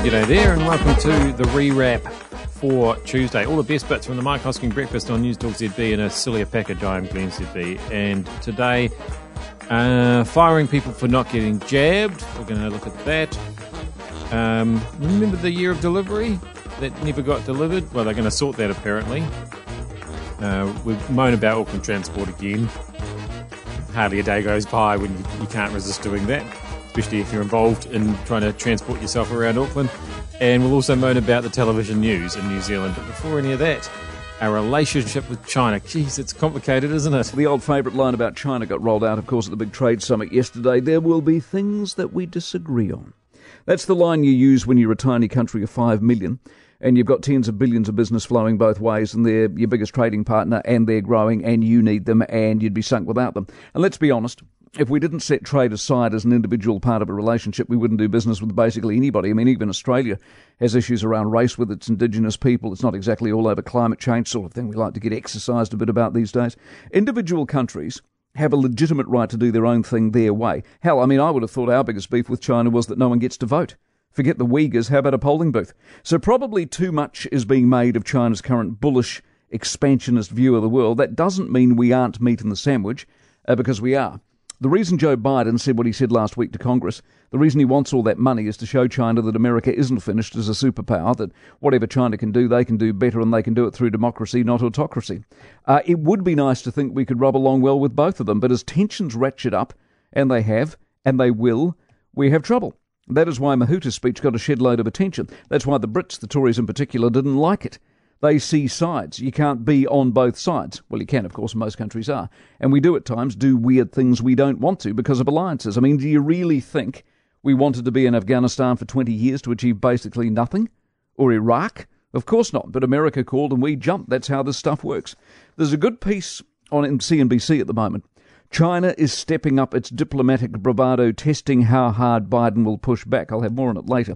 G'day there, and welcome to the rewrap for Tuesday. All the best bits from the Mike Hosking Breakfast on News Talk ZB in a sillier package. I'm Glenn ZB, and today, firing people for not getting jabbed. We're going to look at that. Remember the year of delivery that never got delivered? Well, they're going to sort that apparently. We moan about Auckland Transport again. Hardly a day goes by when you can't resist doing that, especially if you're involved in trying to transport yourself around Auckland. And we'll also moan about the television news in New Zealand. But before any of that, our relationship with China. Geez, it's complicated, isn't it? The old favourite line about China got rolled out, of course, at the big trade summit yesterday. There will be things that we disagree on. That's the line you use when you're a tiny country of 5 million and you've got tens of billions of business flowing both ways and they're your biggest trading partner and they're growing and you need them and you'd be sunk without them. And let's be honest, if we didn't set trade aside as an individual part of a relationship, we wouldn't do business with basically anybody. I mean, even Australia has issues around race with its indigenous people. It's not exactly all over climate change sort of thing we like to get exercised a bit about these days. Individual countries have a legitimate right to do their own thing their way. Hell, I mean, I would have thought our biggest beef with China was that no one gets to vote. Forget the Uyghurs, how about a polling booth? So probably too much is being made of China's current bullish, expansionist view of the world. That doesn't mean we aren't meat in the sandwich, because we are. The reason Joe Biden said what he said last week to Congress, the reason he wants all that money is to show China that America isn't finished as a superpower, that whatever China can do, they can do better, and they can do it through democracy, not autocracy. It would be nice to think we could rub along well with both of them, but as tensions ratchet up, and they have, and they will, we have trouble. That is why Mahuta's speech got a shed load of attention. That's why the Brits, the Tories in particular, didn't like it. They see sides. You can't be on both sides. Well, you can, of course, most countries are. And we do at times do weird things we don't want to because of alliances. I mean, do you really think we wanted to be in Afghanistan for 20 years to achieve basically nothing? Or Iraq? Of course not. But America called and we jumped. That's how this stuff works. There's a good piece on CNBC at the moment. China is stepping up its diplomatic bravado, testing how hard Biden will push back. I'll have more on it later.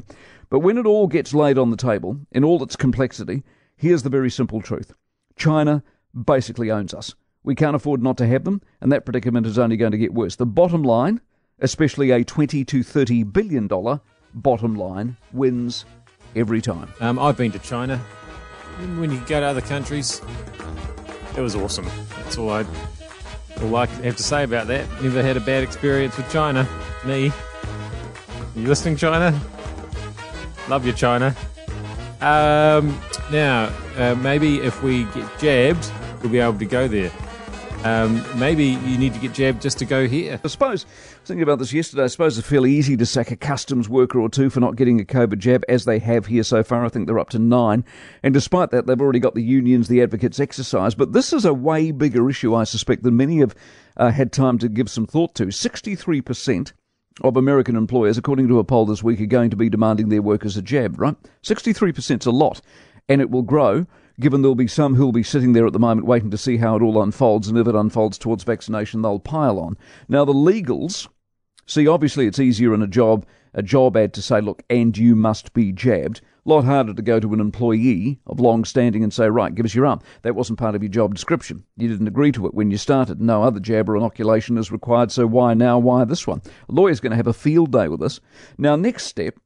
But when it all gets laid on the table, in all its complexity, here's the very simple truth. China basically owns us. We can't afford not to have them, and that predicament is only going to get worse. The bottom line, especially a $20 to $30 billion bottom line, wins every time. I've been to China. When you go to other countries, it was awesome. That's all I have to say about that. Never had a bad experience with China. Me. You listening, China? Love you, China. Now, maybe if we get jabbed, we'll be able to go there. Maybe you need to get jabbed just to go here. I was thinking about this yesterday. I suppose it's fairly easy to sack a customs worker or two for not getting a COVID jab, as they have here so far. I think they're up to 9. And despite that, they've already got the unions, the advocates exercise. But this is a way bigger issue, I suspect, than many have had time to give some thought to. 63% of American employers, according to a poll this week, are going to be demanding their workers a jab, right? 63% is a lot, and it will grow, given there'll be some who'll be sitting there at the moment waiting to see how it all unfolds, and if it unfolds towards vaccination, they'll pile on. Now, the legals, see, obviously it's easier in a job ad to say, look, and you must be jabbed. A lot harder to go to an employee of long standing and say, right, give us your arm. That wasn't part of your job description. You didn't agree to it when you started. No other jab or inoculation is required, so why now, why this one? A lawyer's going to have a field day with this. Now, next step,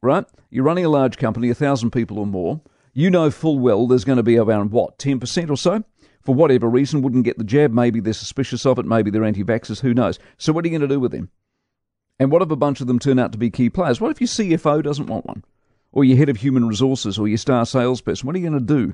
right, you're running a large company, 1,000 people or more. You know full well there's going to be around, 10% or so? For whatever reason, wouldn't get the jab. Maybe they're suspicious of it. Maybe they're anti-vaxxers. Who knows? So what are you going to do with them? And what if a bunch of them turn out to be key players? What if your CFO doesn't want one? Or your head of human resources or your star salesperson? What are you going to do?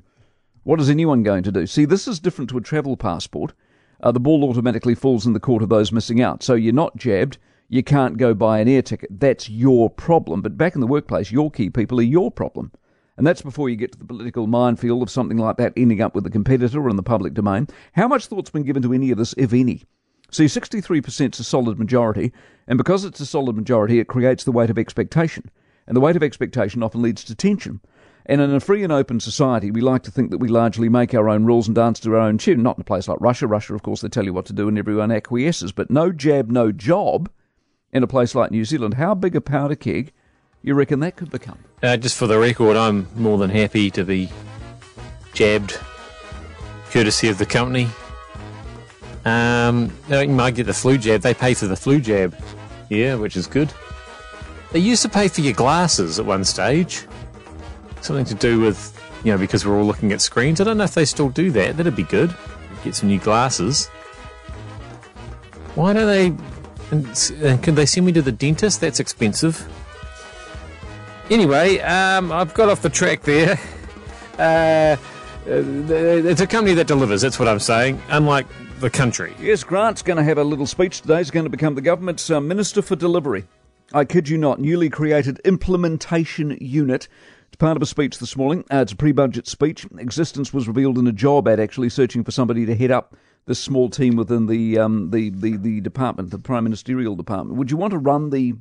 What is anyone going to do? See, this is different to a travel passport. The ball automatically falls in the court of those missing out. So you're not jabbed. You can't go buy an air ticket. That's your problem. But back in the workplace, your key people are your problem. And that's before you get to the political minefield of something like that ending up with a competitor or in the public domain. How much thought's been given to any of this, if any? See, 63% is a solid majority, and because it's a solid majority, it creates the weight of expectation. And the weight of expectation often leads to tension. And in a free and open society, we like to think that we largely make our own rules and dance to our own tune. Not in a place like Russia. Russia, of course, they tell you what to do and everyone acquiesces. But no jab, no job in a place like New Zealand. How big a powder keg you reckon that could become? Just for the record, I'm more than happy to be jabbed, courtesy of the company. You might get the flu jab. They pay for the flu jab, yeah, which is good. They used to pay for your glasses at one stage. Something to do with, because we're all looking at screens. I don't know if they still do that. That'd be good. Get some new glasses. Why don't they... And can they send me to the dentist? That's expensive. Anyway, I've got off the track there. It's a company that delivers, that's what I'm saying, unlike the country. Yes, Grant's going to have a little speech today. He's going to become the government's Minister for Delivery. I kid you not, newly created implementation unit. It's part of a speech this morning. It's a pre-budget speech. Existence was revealed in a job ad, actually, searching for somebody to head up this small team within the department, the Prime Ministerial Department. Would you want to run the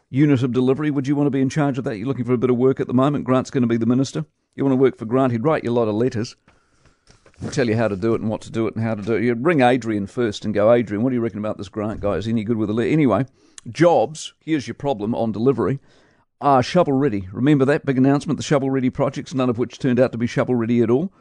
unit of delivery? Would you want to be in charge of that? You're looking for a bit of work at the moment. Grant's going to be the minister. You want to work for Grant? He'd write you a lot of letters. He'll tell you how to do it and what to do it and how to do it. You'd ring Adrian first and go, Adrian, what do you reckon about this Grant guy? Is he any good with a letter? Anyway, jobs, here's your problem on delivery, are shovel-ready. Remember that big announcement, the shovel-ready projects, none of which turned out to be shovel-ready at all?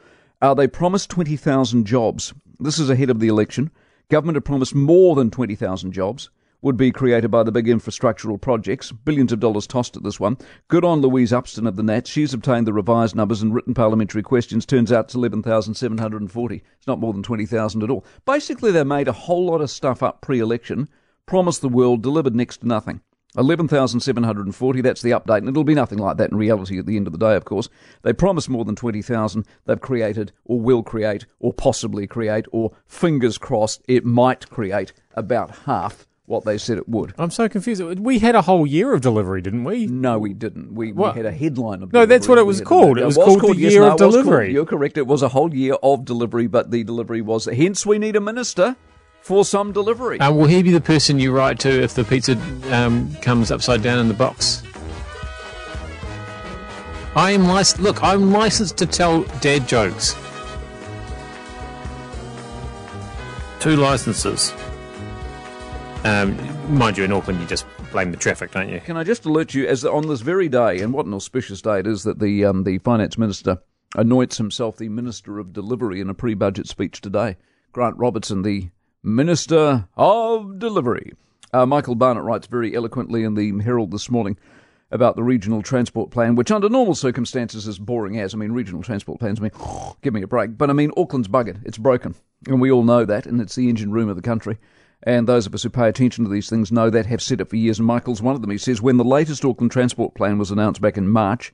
They promised 20,000 jobs. This is ahead of the election. Government had promised more than 20,000 jobs would be created by the big infrastructural projects. Billions of dollars tossed at this one. Good on Louise Upston of the Nats. She's obtained the revised numbers and written parliamentary questions. Turns out it's 11,740. It's not more than 20,000 at all. Basically, they made a whole lot of stuff up pre-election, promised the world, delivered next to nothing. 11,740, that's the update, and it'll be nothing like that in reality at the end of the day, of course. They promised more than 20,000. They've created, or will create, or possibly create, or fingers crossed, it might create about half what they said it would. I'm so confused. We had a whole year of delivery, didn't we? No, we didn't. We had a headline of delivery. No, that's what it was called. It was called the Year of Delivery. You're correct. It was a whole year of delivery, but the delivery was... Hence, we need a minister for some delivery. Will he be the person you write to if the pizza comes upside down in the box? I'm licensed to tell dad jokes. 2 licenses. Mind you, in Auckland, you just blame the traffic, don't you? Can I just alert you, as on this very day, and what an auspicious day it is, that the Finance Minister anoints himself the Minister of Delivery in a pre-budget speech today. Grant Robertson, the Minister of Delivery. Michael Barnett writes very eloquently in the Herald this morning about the regional transport plan, which under normal circumstances is boring as. Regional transport plans, give me a break. But Auckland's buggered. It's broken. And we all know that, and it's the engine room of the country. And those of us who pay attention to these things know that, have said it for years, and Michael's one of them. He says, when the latest Auckland transport plan was announced back in March,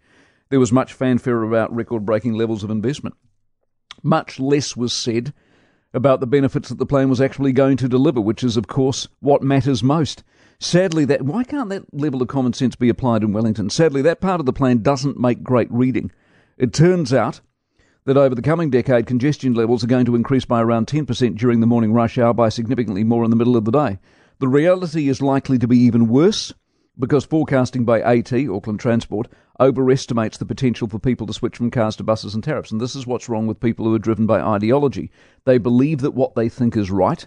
there was much fanfare about record-breaking levels of investment. Much less was said about the benefits that the plan was actually going to deliver, which is, of course, what matters most. Sadly, why can't that level of common sense be applied in Wellington? Sadly, that part of the plan doesn't make great reading. It turns out that over the coming decade, congestion levels are going to increase by around 10% during the morning rush hour, by significantly more in the middle of the day. The reality is likely to be even worse, because forecasting by AT, Auckland Transport, overestimates the potential for people to switch from cars to buses and tariffs. And this is what's wrong with people who are driven by ideology. They believe that what they think is right,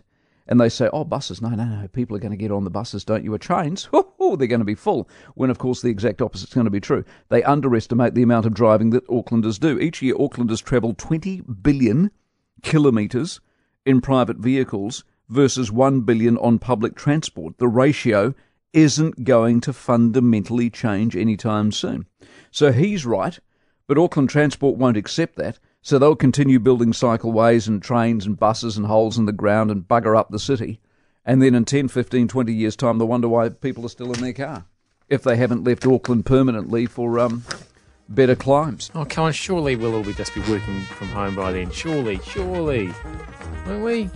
and they say, buses, no, people are going to get on the buses, don't you? Trains, they're going to be full, when of course the exact opposite is going to be true. They underestimate the amount of driving that Aucklanders do. Each year Aucklanders travel 20 billion kilometres in private vehicles versus 1 billion on public transport. The ratio isn't going to fundamentally change anytime soon. So he's right, but Auckland Transport won't accept that. So they'll continue building cycleways and trains and buses and holes in the ground and bugger up the city. And then in 10, 15, 20 years' time, they'll wonder why people are still in their car, if they haven't left Auckland permanently for better climes. Oh, come on, surely we'll all just be working from home by then. Surely. Won't we?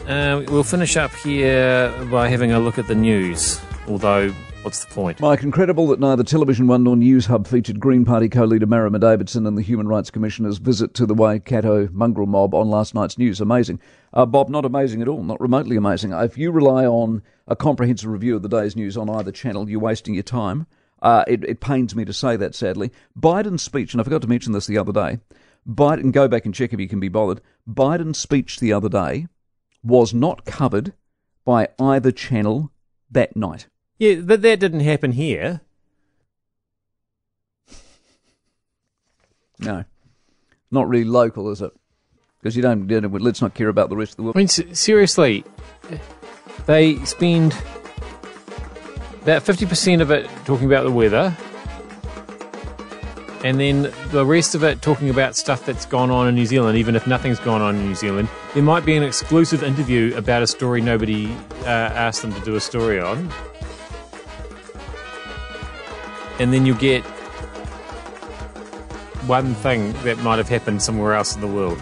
We'll finish up here by having a look at the news, although... what's the point? Mike, incredible that neither Television One nor News Hub featured Green Party co-leader Marama Davidson and the Human Rights Commissioner's visit to the Waikato mongrel mob on last night's news. Amazing. Bob, not amazing at all, not remotely amazing. If you rely on a comprehensive review of the day's news on either channel, you're wasting your time. It pains me to say that, sadly. Biden's speech, and I forgot to mention this the other day, Biden, go back and check if you can be bothered, Biden's speech the other day was not covered by either channel that night. Yeah, but that didn't happen here. No. Not really local, is it? Because let's not care about the rest of the world. Seriously, they spend About 50% of it talking about the weather. And then the rest of it talking about stuff that's gone on in New Zealand, even if nothing's gone on in New Zealand. There might be an exclusive interview about a story nobody asked them to do a story on. And then you get one thing that might have happened somewhere else in the world.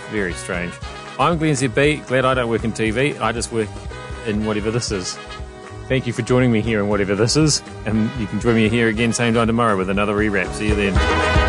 Very strange. I'm Glenn ZB. Glad I don't work in TV. I just work in whatever this is. Thank you for joining me here in whatever this is. And you can join me here again same time tomorrow with another rewrap. See you then.